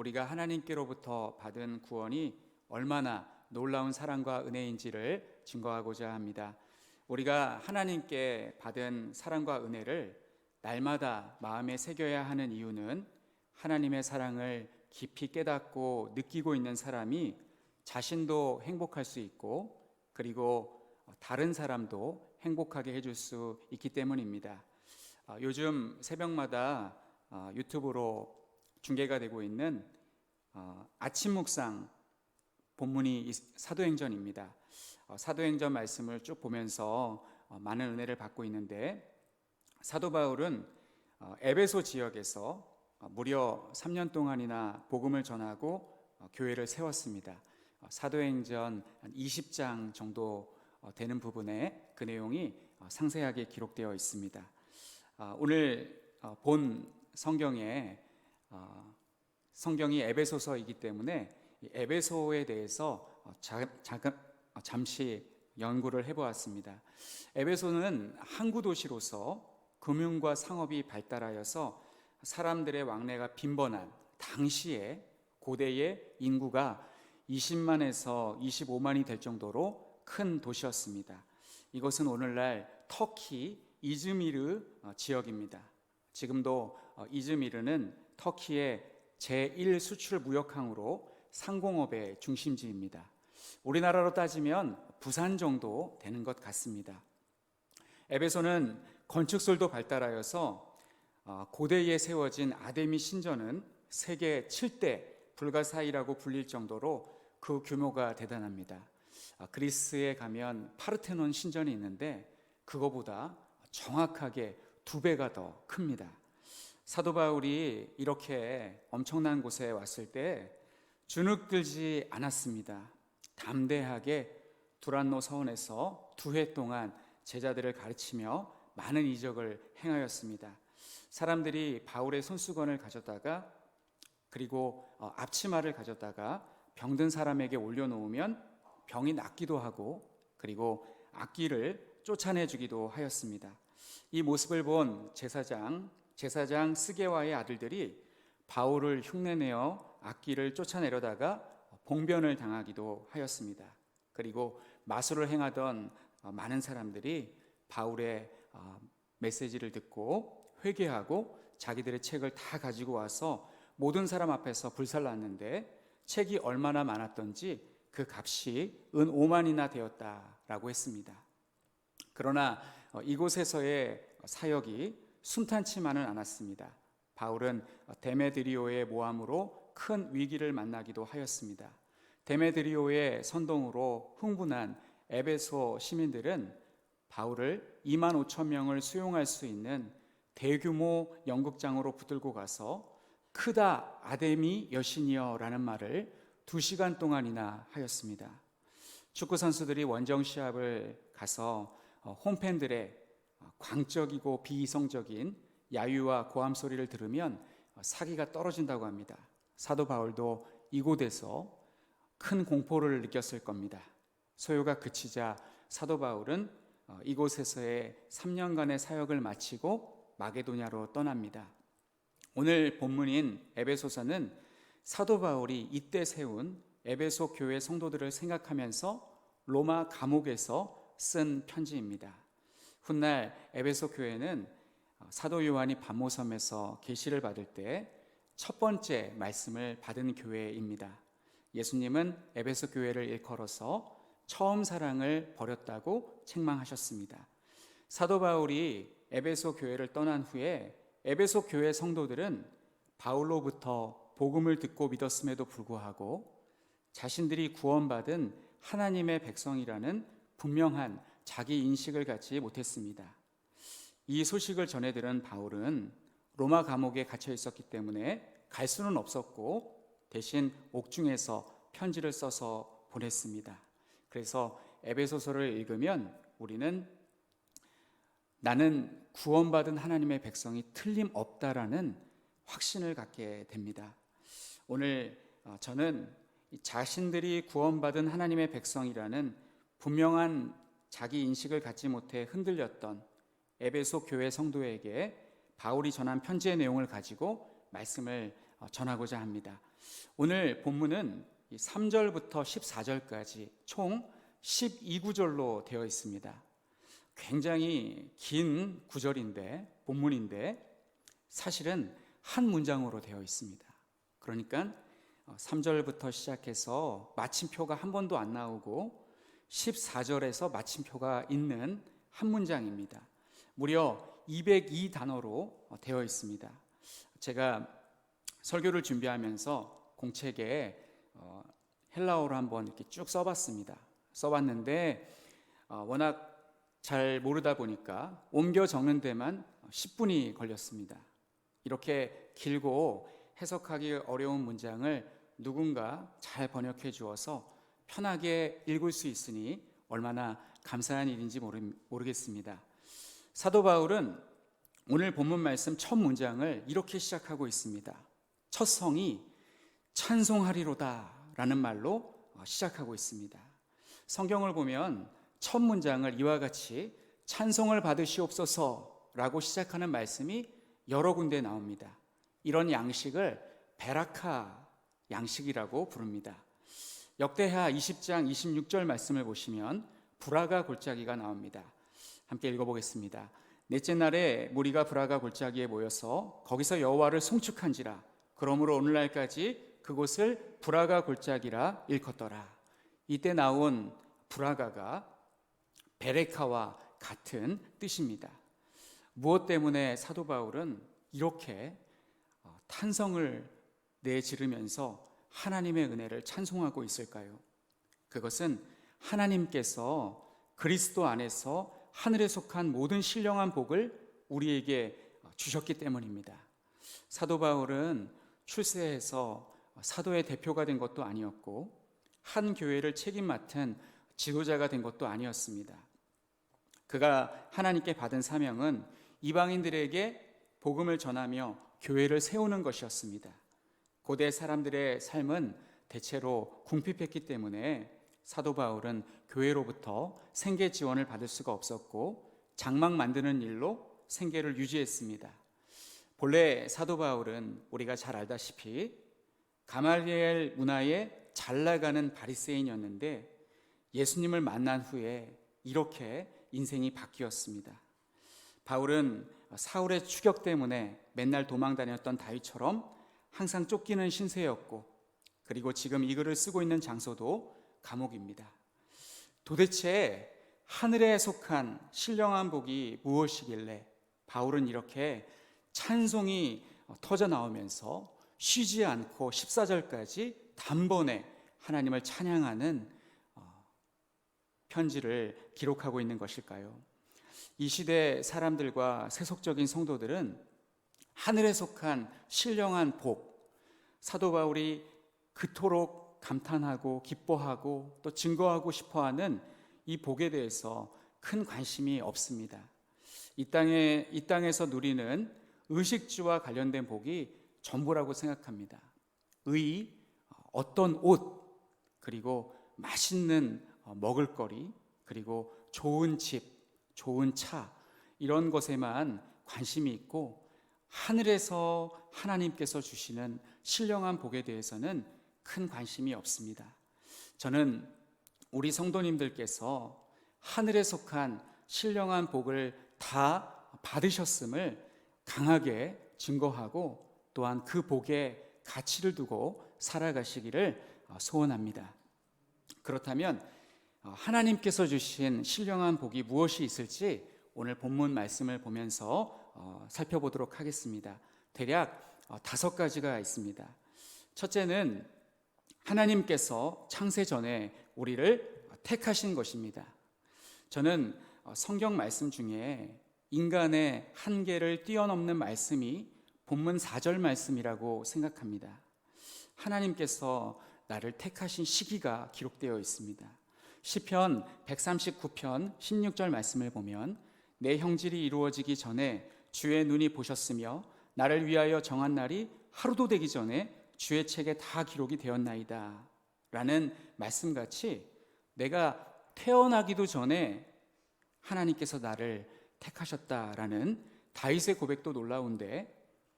우리가 하나님께로부터 받은 구원이 얼마나 놀라운 사랑과 은혜인지를 증거하고자 합니다. 우리가 하나님께 받은 사랑과 은혜를 날마다 마음에 새겨야 하는 이유는 하나님의 사랑을 깊이 깨닫고 느끼고 있는 사람이 자신도 행복할 수 있고, 그리고 다른 사람도 행복하게 해줄 수 있기 때문입니다. 요즘 새벽마다 유튜브로 중계가 되고 있는 아침 묵상 본문이 사도행전입니다. 사도행전 말씀을 쭉 보면서 많은 은혜를 받고 있는데, 사도 바울은 에베소 지역에서 무려 3년 동안이나 복음을 전하고 교회를 세웠습니다. 사도행전 20장 정도 되는 부분에 그 내용이 상세하게 기록되어 있습니다. 오늘 본 성경이 에베소서이기 때문에 에베소에 대해서 잠시 연구를 해보았습니다. 에베소는 항구 도시로서 금융과 상업이 발달하여서 사람들의 왕래가 빈번한 당시에 고대의 인구가 20만에서 25만이 될 정도로 큰 도시였습니다. 이것은 오늘날 터키 이즈미르 지역입니다. 지금도 이즈미르는 터키의 제1 수출 무역항으로 상공업의 중심지입니다. 우리나라로 따지면 부산 정도 되는 것 같습니다. 에베소는 건축술도 발달하여서 고대에 세워진 아데미 신전은 세계 7대 불가사의라고 불릴 정도로 그 규모가 대단합니다. 그리스에 가면 파르테논 신전이 있는데 그거보다 정확하게 2배가 더 큽니다. 사도 바울이 이렇게 엄청난 곳에 왔을 때 주눅들지 않았습니다. 담대하게 두란노 서원에서 2해 동안 제자들을 가르치며 많은 이적을 행하였습니다. 사람들이 바울의 손수건을 가져다가, 그리고 앞치마를 가져다가 병든 사람에게 올려놓으면 병이 낫기도 하고, 그리고 악귀를 쫓아내주기도 하였습니다. 이 모습을 본 제사장 스게와의 아들들이 바울을 흉내내어 악귀를 쫓아내려다가 봉변을 당하기도 하였습니다. 그리고 마술을 행하던 많은 사람들이 바울의 메시지를 듣고 회개하고 자기들의 책을 다 가지고 와서 모든 사람 앞에서 불살랐는데, 책이 얼마나 많았던지 그 값이 은 5만이나 되었다라고 했습니다. 그러나 이곳에서의 사역이 순탄치만은 않았습니다. 바울은 데메드리오의 모함으로 큰 위기를 만나기도 하였습니다. 데메드리오의 선동으로 흥분한 에베소 시민들은 바울을 2만 5천 명을 수용할 수 있는 대규모 연극장으로 붙들고 가서 크다 아데미 여신이여 라는 말을 2시간 동안이나 하였습니다. 축구 선수들이 원정 시합을 가서 홈팬들의 광적이고 비이성적인 야유와 고함 소리를 들으면 사기가 떨어진다고 합니다. 사도 바울도 이곳에서 큰 공포를 느꼈을 겁니다. 소요가 그치자 사도 바울은 이곳에서의 3년간의 사역을 마치고 마게도냐로 떠납니다. 오늘 본문인 에베소서는 사도 바울이 이때 세운 에베소 교회 성도들을 생각하면서 로마 감옥에서 쓴 편지입니다. 훗날 에베소 교회는 사도 요한이 반모섬에서 계시를 받을 때 첫 번째 말씀을 받은 교회입니다. 예수님은 에베소 교회를 일컬어서 처음 사랑을 버렸다고 책망하셨습니다. 사도 바울이 에베소 교회를 떠난 후에 에베소 교회 성도들은 바울로부터 복음을 듣고 믿었음에도 불구하고 자신들이 구원받은 하나님의 백성이라는 분명한 자기 인식을 갖지 못했습니다. 이 소식을 전해 들은 바울은 로마 감옥에 갇혀 있었기 때문에 갈 수는 없었고 대신 옥중에서 편지를 써서 보냈습니다. 그래서 에베소서를 읽으면 우리는 나는 구원받은 하나님의 백성이 틀림없다라는 확신을 갖게 됩니다. 오늘 저는 자신들이 구원받은 하나님의 백성이라는 분명한 자기 인식을 갖지 못해 흔들렸던 에베소 교회 성도에게 바울이 전한 편지의 내용을 가지고 말씀을 전하고자 합니다. 오늘 본문은 3절부터 14절까지 총 12구절로 되어 있습니다. 굉장히 긴 구절인데, 본문인데 사실은 한 문장으로 되어 있습니다. 그러니까 3절부터 시작해서 마침표가 한 번도 안 나오고 14절에서 마침표가 있는 한 문장입니다. 무려 202단어로 되어 있습니다. 제가 설교를 준비하면서 공책에 헬라어로 한번 이렇게 쭉 써봤는데 워낙 잘 모르다 보니까 옮겨 적는 데만 10분이 걸렸습니다. 이렇게 길고 해석하기 어려운 문장을 누군가 잘 번역해 주어서 편하게 읽을 수 있으니 얼마나 감사한 일인지 모르겠습니다. 사도 바울은 오늘 본문 말씀 첫 문장을 이렇게 시작하고 있습니다. 첫 성이 찬송하리로다 라는 말로 시작하고 있습니다. 성경을 보면 첫 문장을 이와 같이 찬송을 받으시옵소서 라고 시작하는 말씀이 여러 군데 나옵니다. 이런 양식을 베라카 양식이라고 부릅니다. 역대하 20장 26절 말씀을 보시면 브라가 골짜기가 나옵니다. 함께 읽어보겠습니다. 넷째 날에 무리가 브라가 골짜기에 모여서 거기서 여호와를 송축한지라. 그러므로 오늘날까지 그곳을 브라가 골짜기라 일컫더라. 이때 나온 브라가가 베레카와 같은 뜻입니다. 무엇 때문에 사도 바울은 이렇게 탄성을 내지르면서 하나님의 은혜를 찬송하고 있을까요? 그것은 하나님께서 그리스도 안에서 하늘에 속한 모든 신령한 복을 우리에게 주셨기 때문입니다. 사도 바울은 출세해서 사도의 대표가 된 것도 아니었고 한 교회를 책임 맡은 지도자가 된 것도 아니었습니다. 그가 하나님께 받은 사명은 이방인들에게 복음을 전하며 교회를 세우는 것이었습니다. 고대 사람들의 삶은 대체로 궁핍했기 때문에 사도 바울은 교회로부터 생계 지원을 받을 수가 없었고 장막 만드는 일로 생계를 유지했습니다. 본래 사도 바울은 우리가 잘 알다시피 가말리엘 문화에 잘 나가는 바리새인이었는데 예수님을 만난 후에 이렇게 인생이 바뀌었습니다. 바울은 사울의 추격 때문에 맨날 도망다녔던 다윗처럼 항상 쫓기는 신세였고, 그리고 지금 이 글을 쓰고 있는 장소도 감옥입니다. 도대체 하늘에 속한 신령한 복이 무엇이길래 바울은 이렇게 찬송이 터져 나오면서 쉬지 않고 14절까지 단번에 하나님을 찬양하는 편지를 기록하고 있는 것일까요? 이 시대 사람들과 세속적인 성도들은 하늘에 속한 신령한 복, 사도 바울이 그토록 감탄하고 기뻐하고 또 증거하고 싶어하는 이 복에 대해서 큰 관심이 없습니다. 이 땅에서 누리는 의식주와 관련된 복이 전부라고 생각합니다. 어떤 옷, 그리고 맛있는 먹을거리, 그리고 좋은 집, 좋은 차, 이런 것에만 관심이 있고 하늘에서 하나님께서 주시는 신령한 복에 대해서는 큰 관심이 없습니다. 저는 우리 성도님들께서 하늘에 속한 신령한 복을 다 받으셨음을 강하게 증거하고 또한 그 복에 가치를 두고 살아가시기를 소원합니다. 그렇다면 하나님께서 주신 신령한 복이 무엇이 있을지 오늘 본문 말씀을 보면서 살펴보도록 하겠습니다. 대략 5가지가 있습니다. 첫째는 하나님께서 창세 전에 우리를 택하신 것입니다. 저는 성경 말씀 중에 인간의 한계를 뛰어넘는 말씀이 본문 4절 말씀이라고 생각합니다. 하나님께서 나를 택하신 시기가 기록되어 있습니다. 시편 139편 16절 말씀을 보면 내 형질이 이루어지기 전에 주의 눈이 보셨으며 나를 위하여 정한 날이 하루도 되기 전에 주의 책에 다 기록이 되었나이다 라는 말씀같이 내가 태어나기도 전에 하나님께서 나를 택하셨다라는 다윗의 고백도 놀라운데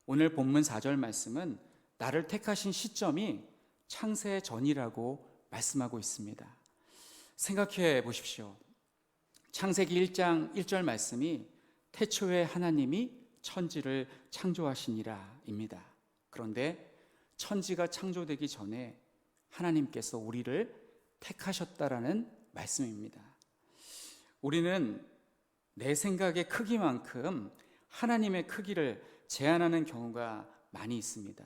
오늘 본문 4절 말씀은 나를 택하신 시점이 창세 전이라고 말씀하고 있습니다. 생각해 보십시오. 창세기 1장 1절 말씀이 태초에 하나님이 천지를 창조하시니라입니다. 그런데 천지가 창조되기 전에 하나님께서 우리를 택하셨다라는 말씀입니다. 우리는 내 생각의 크기만큼 하나님의 크기를 제한하는 경우가 많이 있습니다.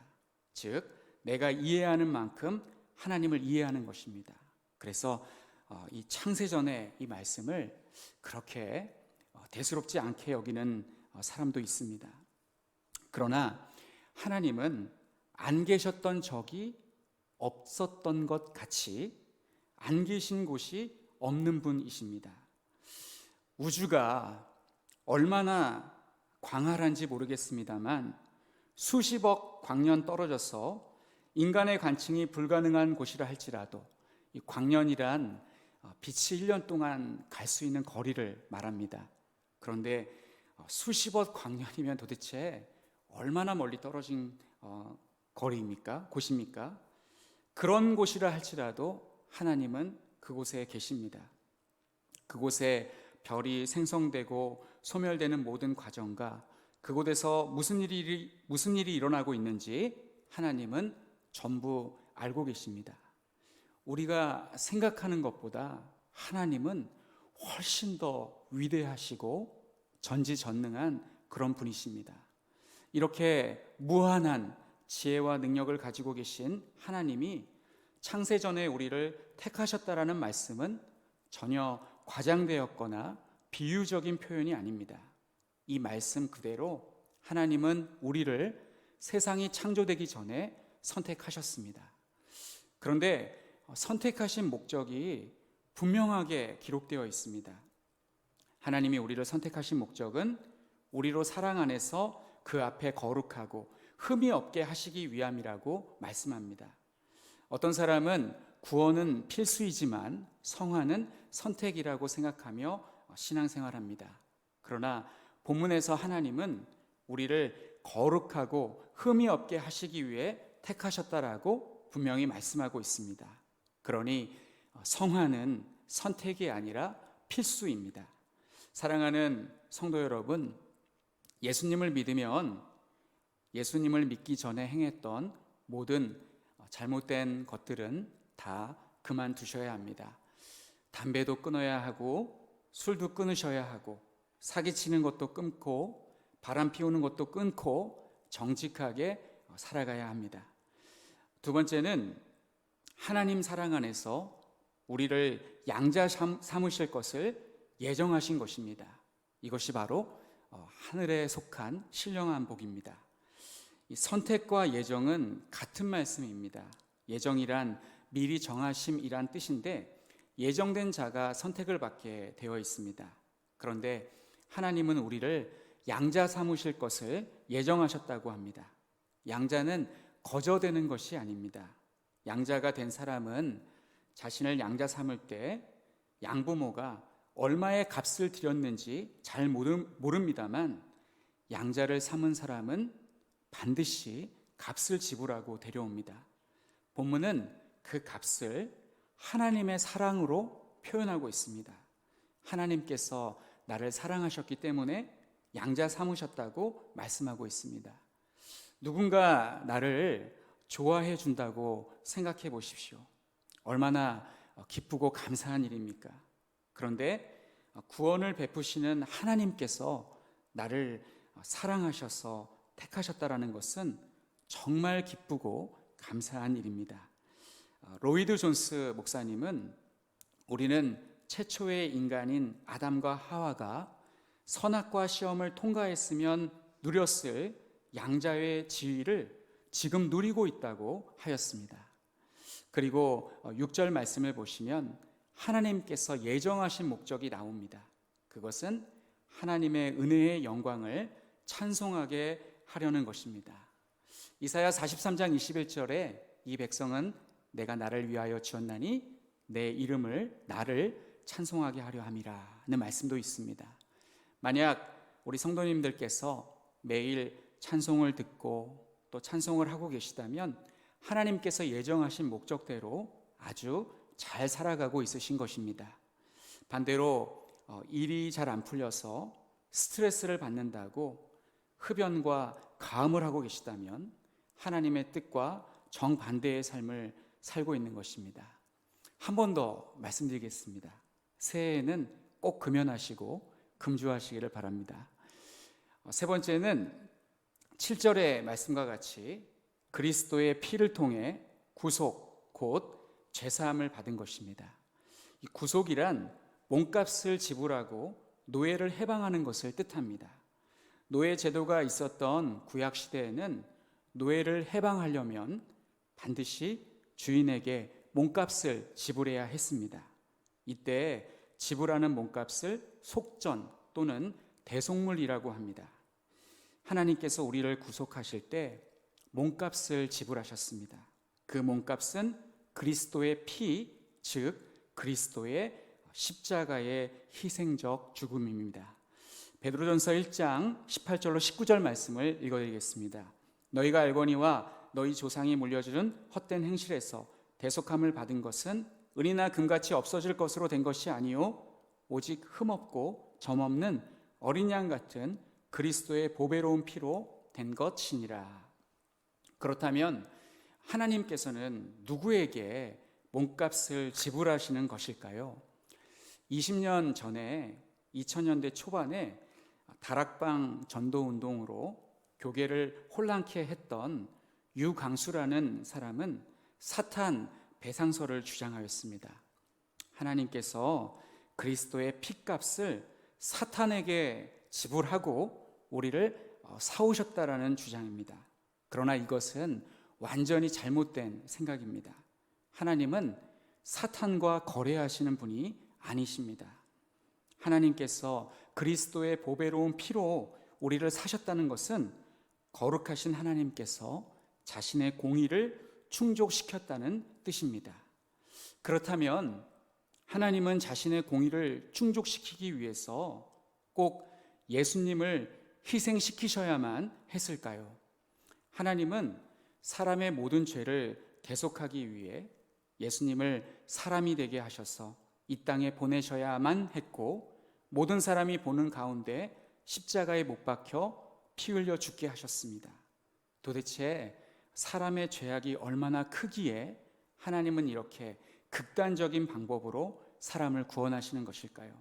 즉, 내가 이해하는 만큼 하나님을 이해하는 것입니다. 그래서 이 창세전의 이 말씀을 그렇게 대수롭지 않게 여기는 사람도 있습니다. 그러나 하나님은 안 계셨던 적이 없었던 것 같이 안 계신 곳이 없는 분이십니다. 우주가 얼마나 광활한지 모르겠습니다만 수십억 광년 떨어져서 인간의 관측이 불가능한 곳이라 할지라도 이 광년이란 빛이 1년 동안 갈 수 있는 거리를 말합니다. 그런데 수십억 광년이면 도대체 얼마나 멀리 떨어진 거리입니까? 곳입니까? 그런 곳이라 할지라도 하나님은 그곳에 계십니다. 그곳에 별이 생성되고 소멸되는 모든 과정과 그곳에서 무슨 일이 일어나고 있는지 하나님은 전부 알고 계십니다. 우리가 생각하는 것보다 하나님은 훨씬 더 위대하시고 전지전능한 그런 분이십니다. 이렇게 무한한 지혜와 능력을 가지고 계신 하나님이 창세전에 우리를 택하셨다라는 말씀은 전혀 과장되었거나 비유적인 표현이 아닙니다. 이 말씀 그대로 하나님은 우리를 세상이 창조되기 전에 선택하셨습니다. 그런데 선택하신 목적이 분명하게 기록되어 있습니다. 하나님이 우리를 선택하신 목적은 우리로 사랑 안에서 그 앞에 거룩하고 흠이 없게 하시기 위함이라고 말씀합니다. 어떤 사람은 구원은 필수이지만 성화는 선택이라고 생각하며 신앙생활합니다. 그러나 본문에서 하나님은 우리를 거룩하고 흠이 없게 하시기 위해 택하셨다라고 분명히 말씀하고 있습니다. 그러니 성화는 선택이 아니라 필수입니다. 사랑하는 성도 여러분, 예수님을 믿으면 예수님을 믿기 전에 행했던 모든 잘못된 것들은 다 그만두셔야 합니다. 담배도 끊어야 하고 술도 끊으셔야 하고 사기치는 것도 끊고 바람 피우는 것도 끊고 정직하게 살아가야 합니다. 두 번째는 하나님 사랑 안에서 우리를 양자 삼으실 것을 예정하신 것입니다. 이것이 바로 하늘에 속한 신령한 복입니다. 이 선택과 예정은 같은 말씀입니다. 예정이란 미리 정하심이란 뜻인데 예정된 자가 선택을 받게 되어 있습니다. 그런데 하나님은 우리를 양자 삼으실 것을 예정하셨다고 합니다. 양자는 거저되는 것이 아닙니다. 양자가 된 사람은 자신을 양자 삼을 때 양부모가 얼마의 값을 들였는지 잘 모릅니다만 양자를 삼은 사람은 반드시 값을 지불하고 데려옵니다. 본문은 그 값을 하나님의 사랑으로 표현하고 있습니다. 하나님께서 나를 사랑하셨기 때문에 양자 삼으셨다고 말씀하고 있습니다. 누군가 나를 좋아해 준다고 생각해 보십시오. 얼마나 기쁘고 감사한 일입니까? 그런데 구원을 베푸시는 하나님께서 나를 사랑하셔서 택하셨다라는 것은 정말 기쁘고 감사한 일입니다. 로이드 존스 목사님은 우리는 최초의 인간인 아담과 하와가 선악과 시험을 통과했으면 누렸을 양자의 지위를 지금 누리고 있다고 하였습니다. 그리고 6절 말씀을 보시면 하나님께서 예정하신 목적이 나옵니다. 그것은 하나님의 은혜의 영광을 찬송하게 하려는 것입니다. 이사야 43장 21절에 이 백성은 내가 나를 위하여 지었나니 내 이름을 나를 찬송하게 하려 함이라는 말씀도 있습니다. 만약 우리 성도님들께서 매일 찬송을 듣고 또 찬송을 하고 계시다면 하나님께서 예정하신 목적대로 아주 잘 살아가고 있으신 것입니다. 반대로 일이 잘 안 풀려서 스트레스를 받는다고 흡연과 가음을 하고 계시다면 하나님의 뜻과 정반대의 삶을 살고 있는 것입니다. 한 번 더 말씀드리겠습니다. 새해에는 꼭 금연하시고 금주하시기를 바랍니다. 세 번째는 7절의 말씀과 같이 그리스도의 피를 통해 구속, 곧 죄사함을 받은 것입니다. 이 구속이란 몸값을 지불하고 노예를 해방하는 것을 뜻합니다. 노예 제도가 있었던 구약 시대에는 노예를 해방하려면 반드시 주인에게 몸값을 지불해야 했습니다. 이때 지불하는 몸값을 속전 또는 대속물이라고 합니다. 하나님께서 우리를 구속하실 때 몸값을 지불하셨습니다. 그 몸값은 그리스도의 피, 즉 그리스도의 십자가의 희생적 죽음입니다. 베드로전서 1장 18절로 19절 말씀을 읽어드리겠습니다. 너희가 알거니와 너희 조상이 물려주는 헛된 행실에서 대속함을 받은 것은 은이나 금같이 없어질 것으로 된 것이 아니요 오직 흠없고 점없는 어린 양 같은 그리스도의 보배로운 피로 된 것이니라. 그렇다면 하나님께서는 누구에게 몸값을 지불하시는 것일까요? 20년 전에 2000년대 초반에 다락방 전도운동으로 교계를 혼란케 했던 유강수라는 사람은 사탄 배상설을 주장하였습니다. 하나님께서 그리스도의 피값을 사탄에게 지불하고 우리를 사오셨다라는 주장입니다. 그러나 이것은 완전히 잘못된 생각입니다. 하나님은 사탄과 거래하시는 분이 아니십니다. 하나님께서 그리스도의 보배로운 피로 우리를 사셨다는 것은 거룩하신 하나님께서 자신의 공의를 충족시켰다는 뜻입니다. 그렇다면 하나님은 자신의 공의를 충족시키기 위해서 꼭 예수님을 희생시키셔야만 했을까요? 하나님은 사람의 모든 죄를 대속하기 위해 예수님을 사람이 되게 하셔서 이 땅에 보내셔야만 했고 모든 사람이 보는 가운데 십자가에 못 박혀 피 흘려 죽게 하셨습니다. 도대체 사람의 죄악이 얼마나 크기에 하나님은 이렇게 극단적인 방법으로 사람을 구원하시는 것일까요?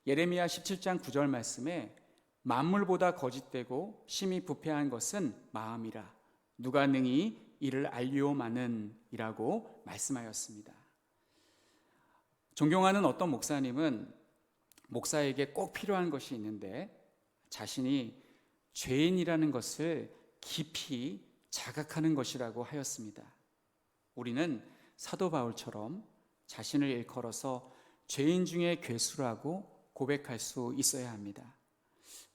예레미야 17장 9절 말씀에 만물보다 거짓되고 심히 부패한 것은 마음이라 누가 능히 이를 알리오마는 이라고 말씀하였습니다. 존경하는 어떤 목사님은 목사에게 꼭 필요한 것이 있는데 자신이 죄인이라는 것을 깊이 자각하는 것이라고 하였습니다. 우리는 사도 바울처럼 자신을 일컬어서 죄인 중에 괴수라고 고백할 수 있어야 합니다.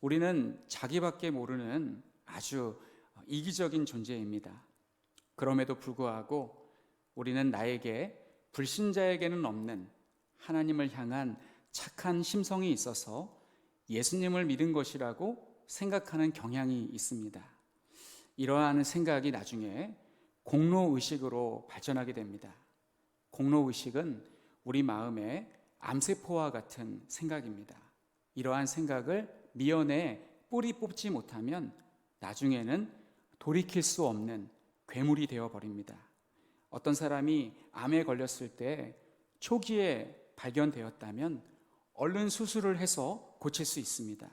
우리는 자기밖에 모르는 아주 이기적인 존재입니다. 그럼에도 불구하고 우리는 나에게 불신자에게는 없는 하나님을 향한 착한 심성이 있어서 예수님을 믿은 것이라고 생각하는 경향이 있습니다. 이러한 생각이 나중에 공로의식으로 발전하게 됩니다. 공로의식은 우리 마음의 암세포와 같은 생각입니다. 이러한 생각을 미연에 뿌리 뽑지 못하면 나중에는 돌이킬 수 없는 괴물이 되어버립니다. 어떤 사람이 암에 걸렸을 때 초기에 발견되었다면 얼른 수술을 해서 고칠 수 있습니다.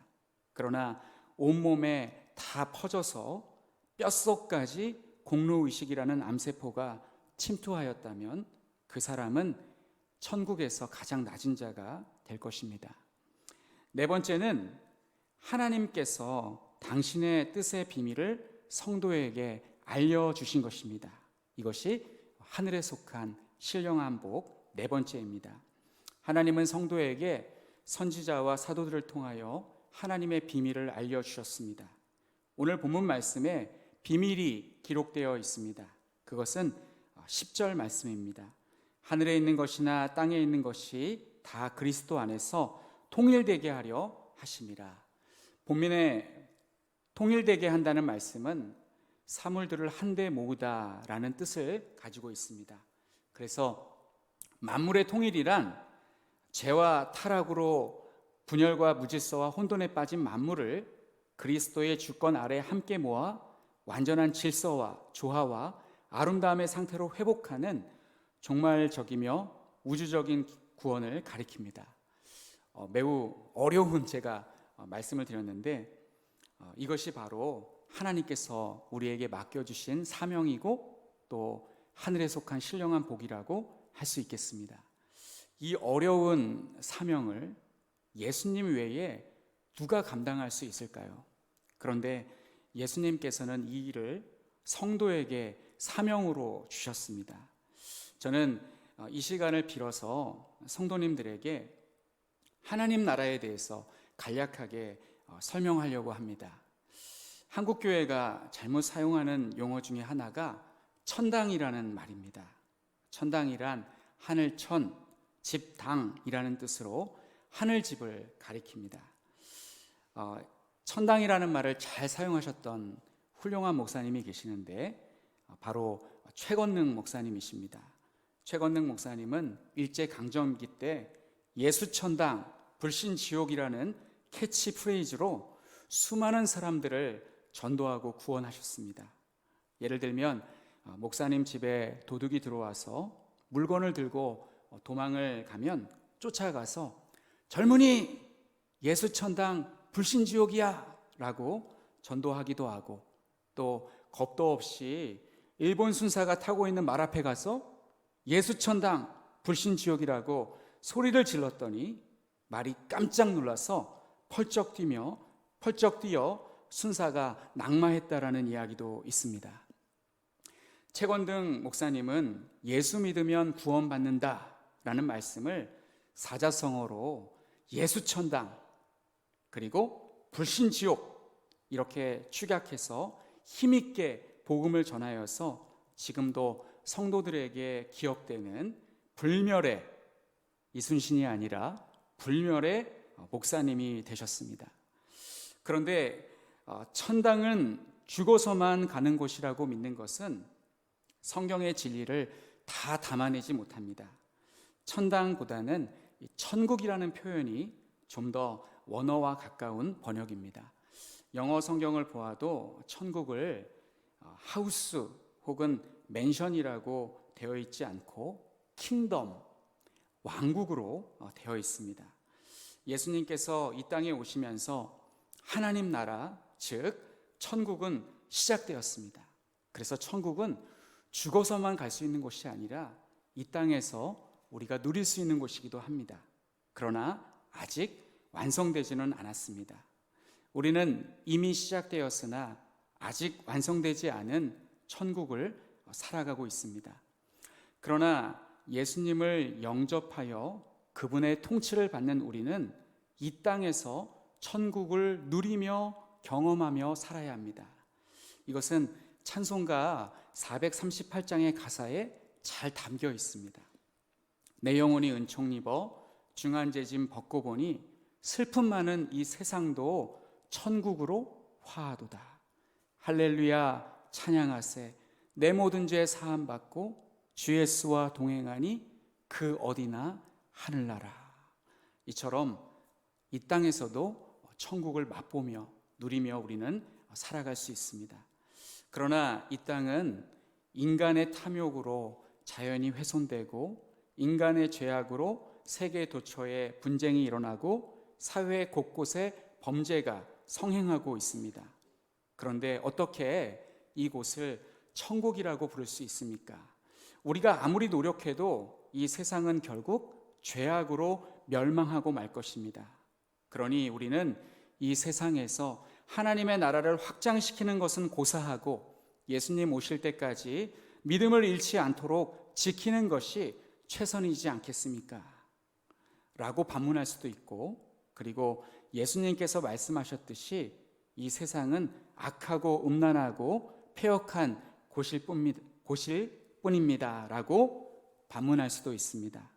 그러나 온몸에 다 퍼져서 뼛속까지 공로의식이라는 암세포가 침투하였다면 그 사람은 천국에서 가장 낮은 자가 될 것입니다. 네 번째는 하나님께서 당신의 뜻의 비밀을 성도에게 알려주신 것입니다. 이것이 하늘에 속한 신령한 복 네 번째입니다. 하나님은 성도에게 선지자와 사도들을 통하여 하나님의 비밀을 알려주셨습니다. 오늘 본문 말씀에 비밀이 기록되어 있습니다. 그것은 10절 말씀입니다. 하늘에 있는 것이나 땅에 있는 것이 다 그리스도 안에서 통일되게 하려 하심이라. 본문에 통일되게 한다는 말씀은 사물들을 한데 모으다라는 뜻을 가지고 있습니다. 그래서 만물의 통일이란 죄와 타락으로 분열과 무질서와 혼돈에 빠진 만물을 그리스도의 주권 아래 함께 모아 완전한 질서와 조화와 아름다움의 상태로 회복하는 종말적이며 우주적인 구원을 가리킵니다. 매우 어려운 제가 말씀을 드렸는데 이것이 바로 하나님께서 우리에게 맡겨주신 사명이고 또 하늘에 속한 신령한 복이라고 할 수 있겠습니다. 이 어려운 사명을 예수님 외에 누가 감당할 수 있을까요? 그런데 예수님께서는 이 일을 성도에게 사명으로 주셨습니다. 저는 이 시간을 빌어서 성도님들에게 하나님 나라에 대해서 간략하게 설명하려고 합니다. 한국교회가 잘못 사용하는 용어 중에 하나가 천당이라는 말입니다. 천당이란 하늘천, 집당이라는 뜻으로 하늘집을 가리킵니다. 천당이라는 말을 잘 사용하셨던 훌륭한 목사님이 계시는데 바로 최건능 목사님이십니다. 최건능 목사님은 일제강점기 때 예수천당, 불신지옥이라는 캐치프레이즈로 수많은 사람들을 전도하고 구원하셨습니다. 예를 들면 목사님 집에 도둑이 들어와서 물건을 들고 도망을 가면 쫓아가서 젊은이 예수천당 불신지옥이야 라고 전도하기도 하고 또 겁도 없이 일본 순사가 타고 있는 말 앞에 가서 예수천당 불신지옥이라고 소리를 질렀더니 말이 깜짝 놀라서 펄쩍 뛰어 순사가 낙마했다라는 이야기도 있습니다. 최건등 목사님은 예수 믿으면 구원받는다라는 말씀을 사자성어로 예수천당 그리고 불신지옥 이렇게 축약해서 힘있게 복음을 전하여서 지금도 성도들에게 기억되는 불멸의 이순신이 아니라 불멸의 목사님이 되셨습니다. 그런데 천당은 죽어서만 가는 곳이라고 믿는 것은 성경의 진리를 다 담아내지 못합니다. 천당보다는 천국이라는 표현이 좀 더 원어와 가까운 번역입니다. 영어 성경을 보아도 천국을 하우스 혹은 맨션이라고 되어 있지 않고 킹덤, 왕국으로 되어 있습니다. 예수님께서 이 땅에 오시면서 하나님 나라, 즉 천국은 시작되었습니다. 그래서 천국은 죽어서만 갈 수 있는 곳이 아니라 이 땅에서 우리가 누릴 수 있는 곳이기도 합니다. 그러나 아직 완성되지는 않았습니다. 우리는 이미 시작되었으나 아직 완성되지 않은 천국을 살아가고 있습니다. 그러나 예수님을 영접하여 그분의 통치를 받는 우리는 이 땅에서 천국을 누리며 경험하며 살아야 합니다. 이것은 찬송가 438장의 가사에 잘 담겨 있습니다. 내 영혼이 은총 입어 중한제짐 벗고 보니 슬픔 많은 이 세상도 천국으로 화하도다. 할렐루야 찬양하세. 내 모든 죄 사함 받고 주 예수와 동행하니 그 어디나 하늘나라. 이처럼 이 땅에서도 천국을 맛보며 누리며 우리는 살아갈 수 있습니다. 그러나 이 땅은 인간의 탐욕으로 자연이 훼손되고 인간의 죄악으로 세계 도처에 분쟁이 일어나고 사회 곳곳에 범죄가 성행하고 있습니다. 그런데 어떻게 이곳을 천국이라고 부를 수 있습니까? 우리가 아무리 노력해도 이 세상은 결국 죄악으로 멸망하고 말 것입니다. 그러니 우리는 이 세상에서 하나님의 나라를 확장시키는 것은 고사하고 예수님 오실 때까지 믿음을 잃지 않도록 지키는 것이 최선이지 않겠습니까? 라고 반문할 수도 있고, 그리고 예수님께서 말씀하셨듯이 이 세상은 악하고 음란하고 패역한 곳일 뿐입니다 라고 반문할 수도 있습니다.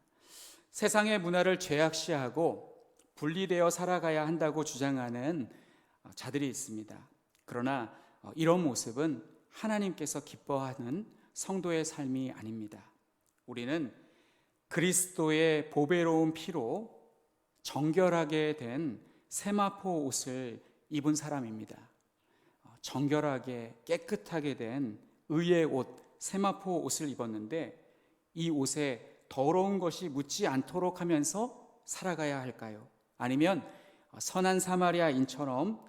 세상의 문화를 죄악시하고 분리되어 살아가야 한다고 주장하는 자들이 있습니다. 그러나 이런 모습은 하나님께서 기뻐하는 성도의 삶이 아닙니다. 우리는 그리스도의 보배로운 피로 정결하게 된 세마포 옷을 입은 사람입니다. 정결하게 깨끗하게 된 의의 옷, 세마포 옷을 입었는데 이 옷에 더러운 것이 묻지 않도록 하면서 살아가야 할까요? 아니면 선한 사마리아인처럼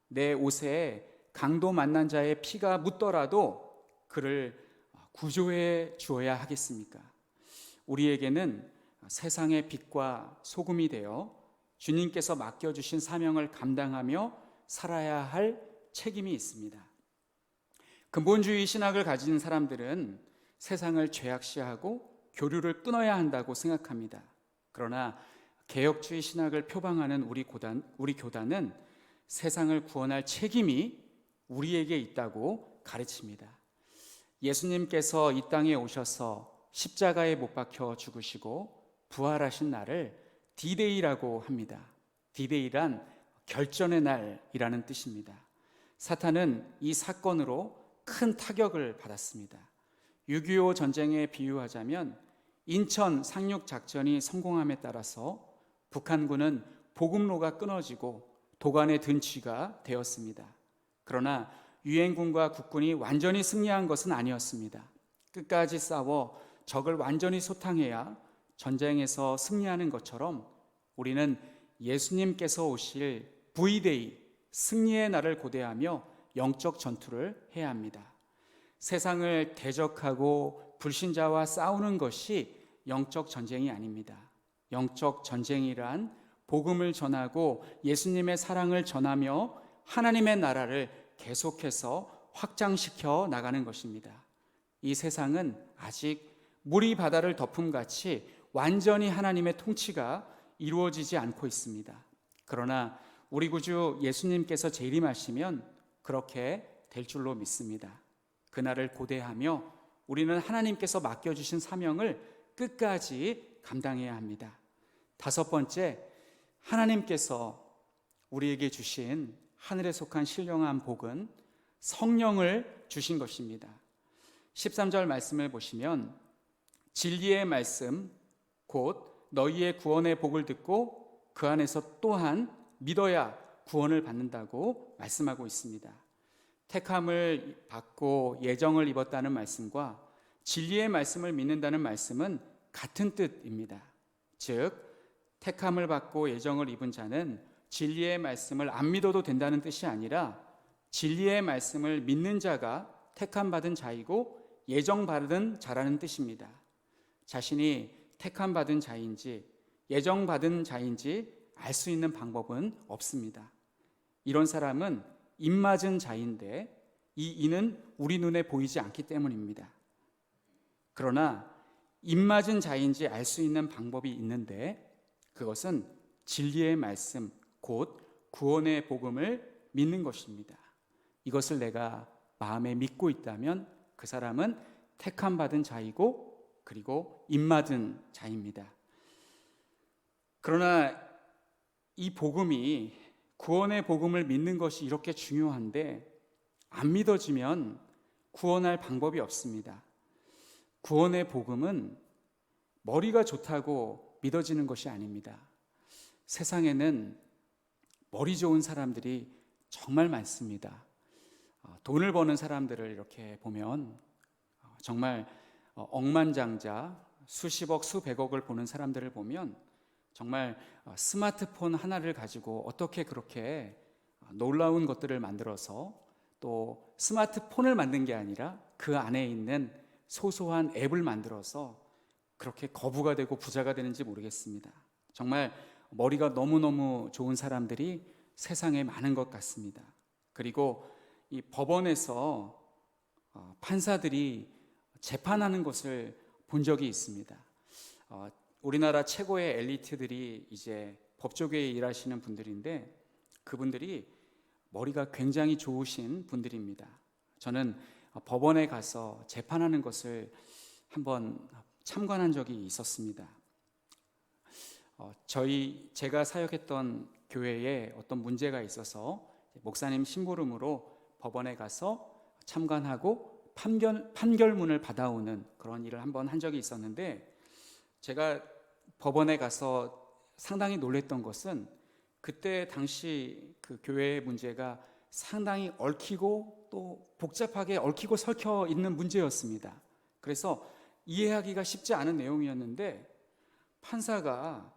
내 옷에 강도 만난 자의 피가 묻더라도 그를 구조해 주어야 하겠습니까? 우리에게는 세상의 빛과 소금이 되어 주님께서 맡겨주신 사명을 감당하며 살아야 할 책임이 있습니다. 근본주의 신학을 가진 사람들은 세상을 죄악시하고 교류를 끊어야 한다고 생각합니다. 그러나 개혁주의 신학을 표방하는 우리 교단은 세상을 구원할 책임이 우리에게 있다고 가르칩니다. 예수님께서 이 땅에 오셔서 십자가에 못 박혀 죽으시고 부활하신 날을 디데이라고 합니다. 디데이란 결전의 날이라는 뜻입니다. 사탄은 이 사건으로 큰 타격을 받았습니다. 6.25 전쟁에 비유하자면 인천 상륙 작전이 성공함에 따라서 북한군은 보급로가 끊어지고 도간의 든쥐가 되었습니다. 그러나 유엔군과 국군이 완전히 승리한 것은 아니었습니다. 끝까지 싸워 적을 완전히 소탕해야 전쟁에서 승리하는 것처럼 우리는 예수님께서 오실 V데이, 승리의 날을 고대하며 영적 전투를 해야 합니다. 세상을 대적하고 불신자와 싸우는 것이 영적 전쟁이 아닙니다. 영적 전쟁이란 복음을 전하고 예수님의 사랑을 전하며 하나님의 나라를 계속해서 확장시켜 나가는 것입니다. 이 세상은 아직 물이 바다를 덮음같이 완전히 하나님의 통치가 이루어지지 않고 있습니다. 그러나 우리 구주 예수님께서 재림하시면 그렇게 될 줄로 믿습니다. 그날을 고대하며 우리는 하나님께서 맡겨주신 사명을 끝까지 감당해야 합니다. 다섯 번째, 하나님께서 우리에게 주신 하늘에 속한 신령한 복은 성령을 주신 것입니다. 13절 말씀을 보시면 진리의 말씀 곧 너희의 구원의 복을 듣고 그 안에서 또한 믿어야 구원을 받는다고 말씀하고 있습니다. 택함을 받고 예정을 입었다는 말씀과 진리의 말씀을 믿는다는 말씀은 같은 뜻입니다. 즉 택함을 받고 예정을 입은 자는 진리의 말씀을 안 믿어도 된다는 뜻이 아니라 진리의 말씀을 믿는 자가 택함받은 자이고 예정받은 자라는 뜻입니다. 자신이 택함받은 자인지 예정받은 자인지 알 수 있는 방법은 없습니다. 이런 사람은 입맞은 자인데 이 이는 우리 눈에 보이지 않기 때문입니다. 그러나 입맞은 자인지 알 수 있는 방법이 있는데 그것은 진리의 말씀 곧 구원의 복음을 믿는 것입니다. 이것을 내가 마음에 믿고 있다면 그 사람은 택함받은 자이고 그리고 입맞은 자입니다. 그러나 이 복음이 구원의 복음을 믿는 것이 이렇게 중요한데 안 믿어지면 구원할 방법이 없습니다. 구원의 복음은 머리가 좋다고 믿어지는 것이 아닙니다. 세상에는 머리 좋은 사람들이 정말 많습니다. 돈을 버는 사람들을 이렇게 보면 정말 억만장자 수십억 수백억을 보는 사람들을 보면 정말 스마트폰 하나를 가지고 어떻게 그렇게 놀라운 것들을 만들어서 또 스마트폰을 만든 게 아니라 그 안에 있는 소소한 앱을 만들어서 그렇게 거부가 되고 부자가 되는지 모르겠습니다. 정말 머리가 너무너무 좋은 사람들이 세상에 많은 것 같습니다. 그리고 이 법원에서 판사들이 재판하는 것을 본 적이 있습니다. 우리나라 최고의 엘리트들이 이제 법조계에 일하시는 분들인데 그분들이 머리가 굉장히 좋으신 분들입니다. 저는 법원에 가서 재판하는 것을 한번 참관한 적이 있었습니다. 제가 사역했던 교회에 어떤 문제가 있어서 목사님 심부름으로 법원에 가서 참관하고 판결문을 받아오는 그런 일을 한번 한 적이 있었는데, 제가 법원에 가서 상당히 놀랬던 것은 그때 당시 그 교회의 문제가 상당히 얽히고 또 복잡하게 얽히고 설켜 있는 문제였습니다. 그래서 이해하기가 쉽지 않은 내용이었는데 판사가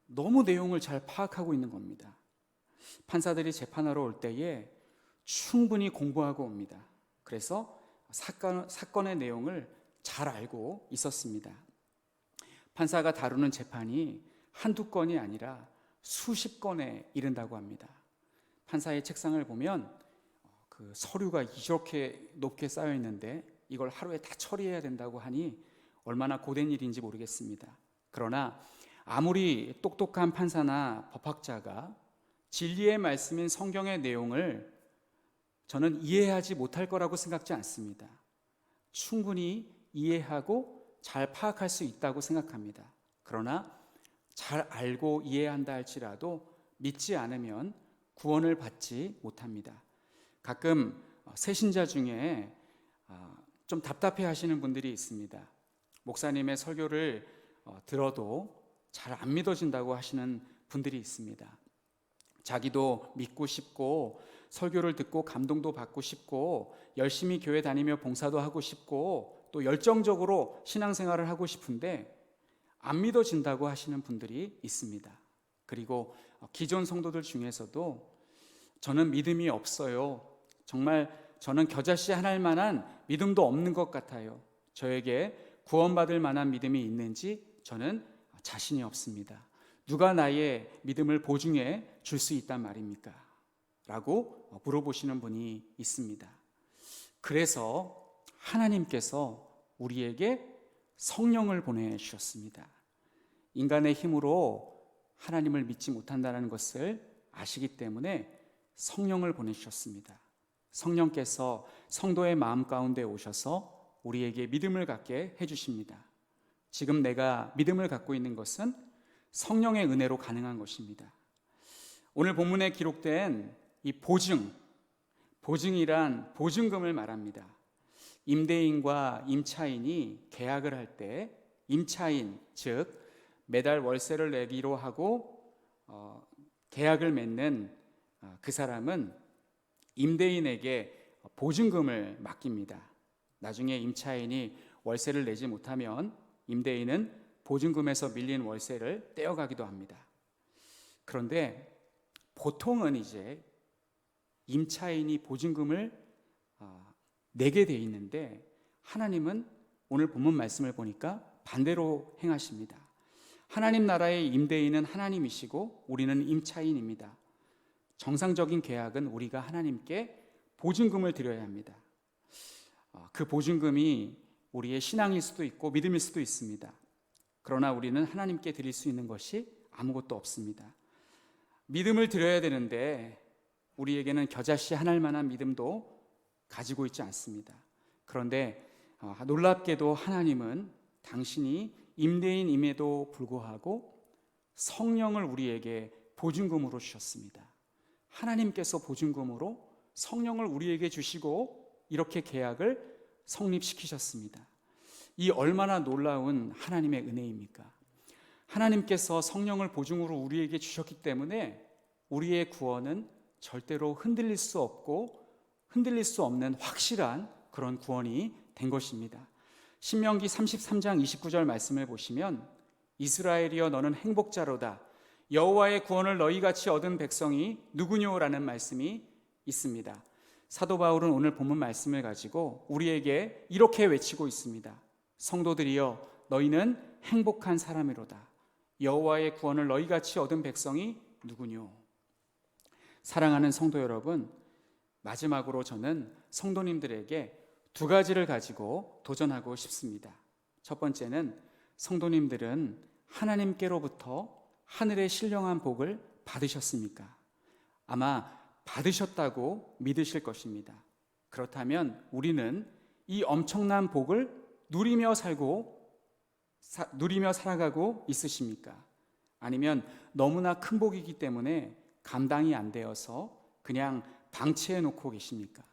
너무 내용을 잘 파악하고 있는 겁니다. 판사들이 재판하러 올 때에 충분히 공부하고 옵니다. 그래서 사건의 내용을 잘 알고 있었습니다. 판사가 다루는 재판이 한두 건이 아니라 수십 건에 이른다고 합니다. 판사의 책상을 보면 그 서류가 이렇게 높게 쌓여 있는데 이걸 하루에 다 처리해야 된다고 하니 얼마나 고된 일인지 모르겠습니다. 그러나 아무리 똑똑한 판사나 법학자가 진리의 말씀인 성경의 내용을 저는 이해하지 못할 거라고 생각지 않습니다. 충분히 이해하고 잘 파악할 수 있다고 생각합니다. 그러나 잘 알고 이해한다 할지라도 믿지 않으면 구원을 받지 못합니다. 가끔 새신자 중에 좀 답답해 하시는 분들이 있습니다. 목사님의 설교를 들어도 잘 안 믿어진다고 하시는 분들이 있습니다. 자기도 믿고 싶고 설교를 듣고 감동도 받고 싶고 열심히 교회 다니며 봉사도 하고 싶고 또 열정적으로 신앙생활을 하고 싶은데 안 믿어진다고 하시는 분들이 있습니다. 그리고 기존 성도들 중에서도 저는 믿음이 없어요. 정말 저는 겨자씨 하나일 만한 믿음도 없는 것 같아요. 저에게 구원받을 만한 믿음이 있는지 저는 자신이 없습니다. 누가 나의 믿음을 보증해 줄 수 있단 말입니까? 라고 물어보시는 분이 있습니다. 그래서 하나님께서 우리에게 성령을 보내주셨습니다. 인간의 힘으로 하나님을 믿지 못한다는 것을 아시기 때문에 성령을 보내주셨습니다. 성령께서 성도의 마음 가운데 오셔서 우리에게 믿음을 갖게 해주십니다. 지금 내가 믿음을 갖고 있는 것은 성령의 은혜로 가능한 것입니다. 오늘 본문에 기록된 이 보증이란 보증금을 말합니다. 임대인과 임차인이 계약을 할 때 임차인, 즉 매달 월세를 내기로 하고 계약을 맺는 그 사람은 임대인에게 보증금을 맡깁니다. 나중에 임차인이 월세를 내지 못하면 임대인은 보증금에서 밀린 월세를 떼어가기도 합니다. 그런데 보통은 이제 임차인이 보증금을 내게 돼 있는데 하나님은 오늘 본문 말씀을 보니까 반대로 행하십니다. 하나님 나라의 임대인은 하나님이시고 우리는 임차인입니다. 정상적인 계약은 우리가 하나님께 보증금을 드려야 합니다. 그 보증금이 우리의 신앙일 수도 있고 믿음일 수도 있습니다. 그러나 우리는 하나님께 드릴 수 있는 것이 아무것도 없습니다. 믿음을 드려야 되는데 우리에게는 겨자씨 하나일 만한 믿음도 가지고 있지 않습니다. 그런데 놀랍게도 하나님은 당신이 임대인임에도 불구하고 성령을 우리에게 보증금으로 주셨습니다. 하나님께서 보증금으로 성령을 우리에게 주시고 이렇게 계약을 성립시키셨습니다. 이 얼마나 놀라운 하나님의 은혜입니까? 하나님께서 성령을 보증으로 우리에게 주셨기 때문에 우리의 구원은 절대로 흔들릴 수 없고 흔들릴 수 없는 확실한 그런 구원이 된 것입니다. 신명기 33장 29절 말씀을 보시면 이스라엘이여 너는 행복자로다. 여호와의 구원을 너희같이 얻은 백성이 누구뇨라는 말씀이 있습니다. 사도 바울은 오늘 본문 말씀을 가지고 우리에게 이렇게 외치고 있습니다. 성도들이여 너희는 행복한 사람이로다. 여호와의 구원을 너희같이 얻은 백성이 누구뇨? 사랑하는 성도 여러분, 마지막으로 저는 성도님들에게 두 가지를 가지고 도전하고 싶습니다. 첫 번째는 성도님들은 하나님께로부터 하늘의 신령한 복을 받으셨습니까? 아마 받으셨다고 믿으실 것입니다. 그렇다면 우리는 이 엄청난 복을 누리며 살아가고 있으십니까? 아니면 너무나 큰 복이기 때문에 감당이 안 되어서 그냥 방치해 놓고 계십니까?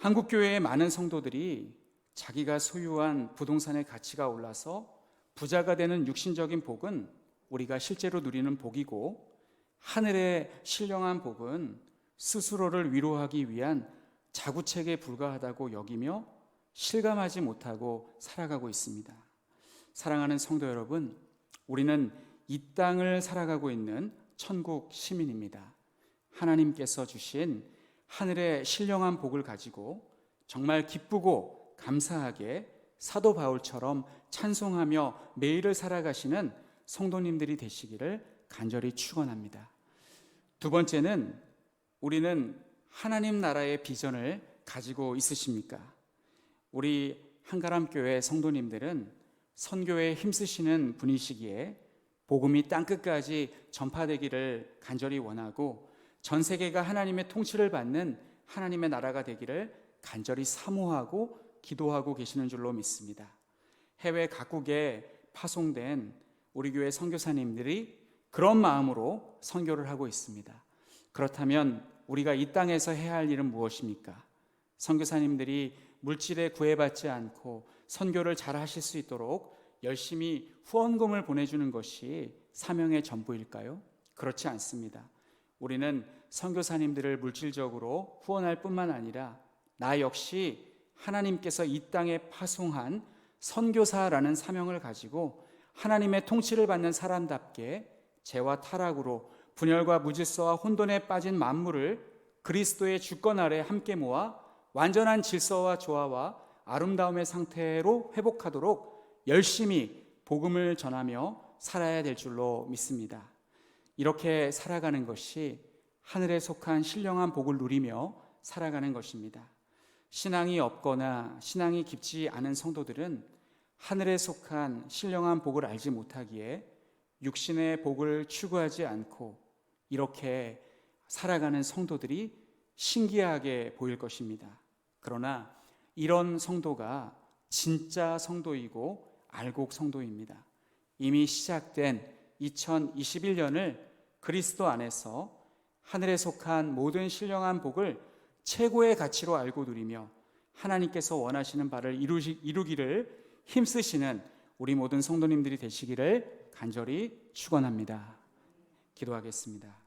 한국교회의 많은 성도들이 자기가 소유한 부동산의 가치가 올라서 부자가 되는 육신적인 복은 우리가 실제로 누리는 복이고, 하늘의 신령한 복은 스스로를 위로하기 위한 자구책에 불과하다고 여기며 실감하지 못하고 살아가고 있습니다. 사랑하는 성도 여러분, 우리는 이 땅을 살아가고 있는 천국 시민입니다. 하나님께서 주신 하늘의 신령한 복을 가지고 정말 기쁘고 감사하게 사도 바울처럼 찬송하며 매일을 살아가시는 성도님들이 되시기를 간절히 축원합니다. 두 번째는, 우리는 하나님 나라의 비전을 가지고 있으십니까? 우리 한가람교회 성도님들은 선교에 힘쓰시는 분이시기에 복음이 땅끝까지 전파되기를 간절히 원하고, 전 세계가 하나님의 통치를 받는 하나님의 나라가 되기를 간절히 사모하고 기도하고 계시는 줄로 믿습니다. 해외 각국에 파송된 우리 교회 선교사님들이 그런 마음으로 선교를 하고 있습니다. 그렇다면 우리가 이 땅에서 해야 할 일은 무엇입니까? 선교사님들이 물질에 구애받지 않고 선교를 잘 하실 수 있도록 열심히 후원금을 보내주는 것이 사명의 전부일까요? 그렇지 않습니다. 우리는 선교사님들을 물질적으로 후원할 뿐만 아니라 나 역시 하나님께서 이 땅에 파송한 선교사라는 사명을 가지고 하나님의 통치를 받는 사람답게 죄와 타락으로 분열과 무질서와 혼돈에 빠진 만물을 그리스도의 주권 아래 함께 모아 완전한 질서와 조화와 아름다움의 상태로 회복하도록 열심히 복음을 전하며 살아야 될 줄로 믿습니다. 이렇게 살아가는 것이 하늘에 속한 신령한 복을 누리며 살아가는 것입니다. 신앙이 없거나 신앙이 깊지 않은 성도들은 하늘에 속한 신령한 복을 알지 못하기에 육신의 복을 추구하지 않고 이렇게 살아가는 성도들이 신기하게 보일 것입니다. 그러나 이런 성도가 진짜 성도이고 알곡 성도입니다. 이미 시작된 2021년을 그리스도 안에서 하늘에 속한 모든 신령한 복을 최고의 가치로 알고 누리며 하나님께서 원하시는 바를 이루기를 힘쓰시는 우리 모든 성도님들이 되시기를 간절히 축원합니다. 기도하겠습니다.